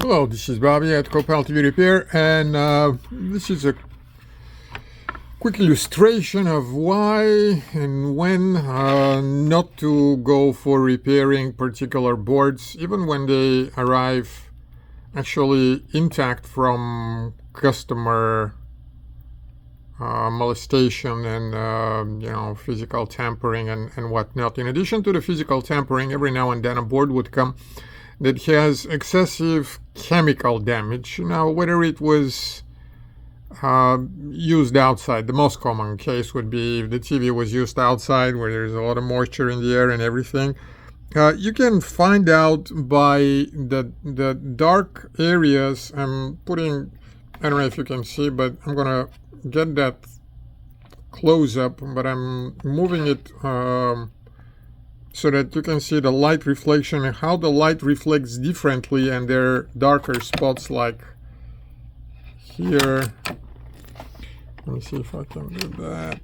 Hello, this is Bobby at Copal TV Repair, and this is a quick illustration of why and when not to go for repairing particular boards, even when they arrive actually intact from customer molestation and physical tampering and whatnot. In addition to the physical tampering, every now and then a board would come that has excessive chemical damage. Now, whether it was used outside, the most common case would be if the TV was used outside where there's a lot of moisture in the air and everything. You can find out by the dark areas. I'm putting, I don't know if you can see, but I'm gonna get that close up, but I'm moving it so that you can see the light reflection and how the light reflects differently, and there are darker spots like here. Let me see if I can do that.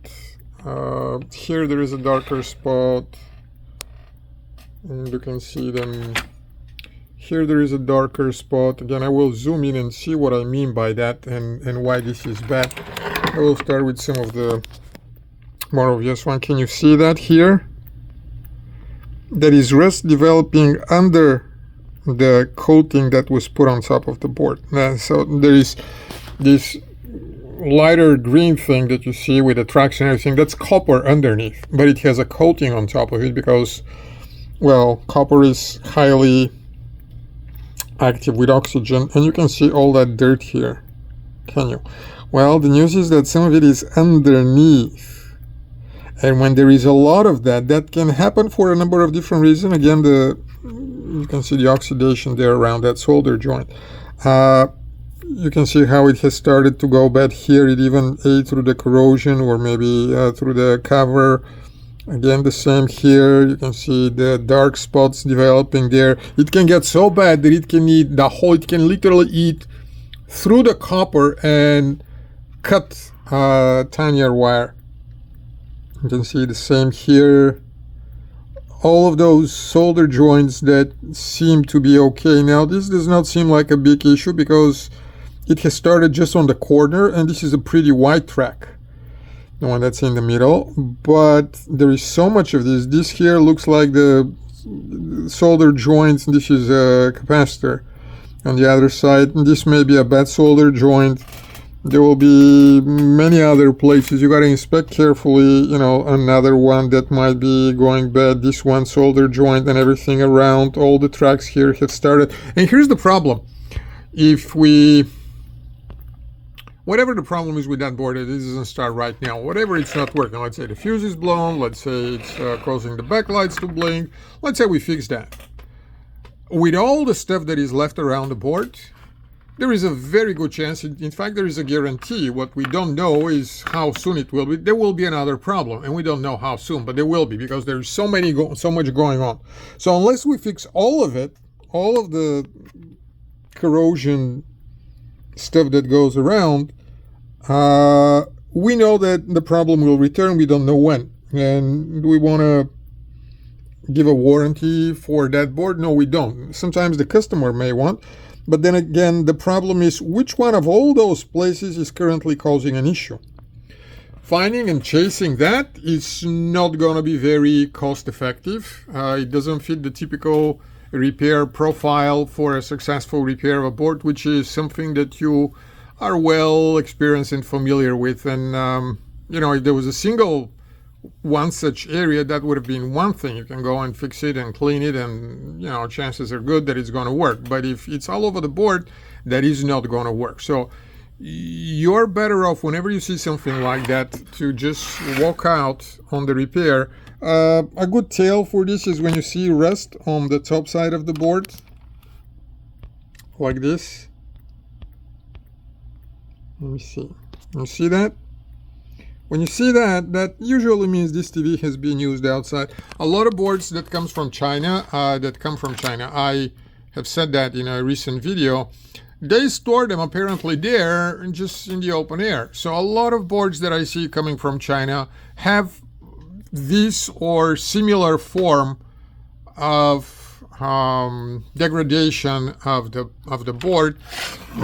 Here there is a darker spot, and you can see them. Here there is a darker spot. Again, I will zoom in and see what I mean by that and why this is bad. I will start with some of the more obvious one. Can you see that here? That is rust developing under the coating that was put on top of the board. So there is this lighter green thing that you see with the tracks and everything. That's copper underneath, but it has a coating on top of it because, well, copper is highly active with oxygen, and you can see all that dirt here. Can you? Well, the news is that some of it is underneath. And when there is a lot of that, that can happen for a number of different reasons. Again, you can see the oxidation there around that solder joint. You can see how it has started to go bad here. It even ate through the corrosion, or maybe through the cover. Again, the same here. You can see the dark spots developing there. It can get so bad that it can eat the whole, it can literally eat through the copper and cut tinier wire. You can see the same here. All of those solder joints that seem to be okay. Now, this does not seem like a big issue because it has started just on the corner, and this is a pretty wide track, the one that's in the middle. But there is so much of this. This here looks like the solder joints. This is a capacitor on the other side. And this may be a bad solder joint. There will be many other places. You got to inspect carefully, another one that might be going bad. This one solder joint and everything around. All the tracks here have started. And here's the problem. Whatever the problem is with that board, it doesn't start right now. Whatever it's not working, let's say the fuse is blown, let's say it's causing the backlights to blink. Let's say we fix that. With all the stuff that is left around the board, there is a very good chance, in fact, there is a guarantee. What we don't know is how soon it will be. There will be another problem, and we don't know how soon, but there will be, because there's so much going on. So unless we fix all of it, all of the corrosion stuff that goes around, we know that the problem will return. We don't know when. And we want to give a warranty for that board? No, we don't. Sometimes the customer may want. But then again, the problem is which one of all those places is currently causing an issue. Finding and chasing that is not going to be very cost effective. It doesn't fit the typical repair profile for a successful repair of a board, which is something that you are well experienced and familiar with. And, if there was a single one such area, that would have been one thing. You can go and fix it and clean it, and chances are good that it's going to work. But if it's all over the board, that is not going to work. So you're better off, whenever you see something like that, to just walk out on the repair. A good tell for this is when you see rust on the top side of the board, like this. Let me see. You see that? When you see that, that usually means this TV has been used outside. A lot of boards that come from China, I have said that in a recent video, they store them apparently there just in the open air. So a lot of boards that I see coming from China have this or similar form of degradation of the board,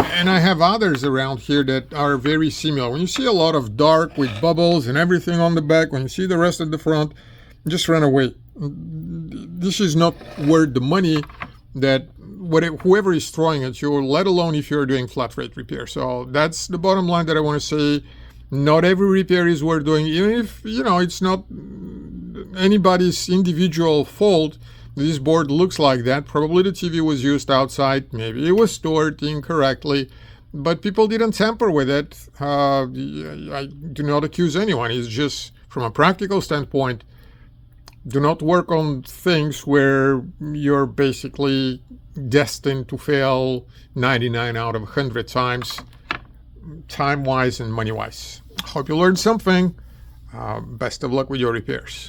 and I have others around here that are very similar. When you see a lot of dark with bubbles and everything on the back, when you see the rest of the front, just run away. This is not worth the money that whoever is throwing at you, let alone if you're doing flat rate repair. So that's the bottom line that I want to say. Not every repair is worth doing, even if, you know, it's not anybody's individual fault. This board looks like that. Probably the TV was used outside. Maybe it was stored incorrectly, but people didn't tamper with it. I do not accuse anyone. It's just from a practical standpoint, do not work on things where you're basically destined to fail 99 out of 100 times, time-wise and money-wise. Hope you learned something. Best of luck with your repairs.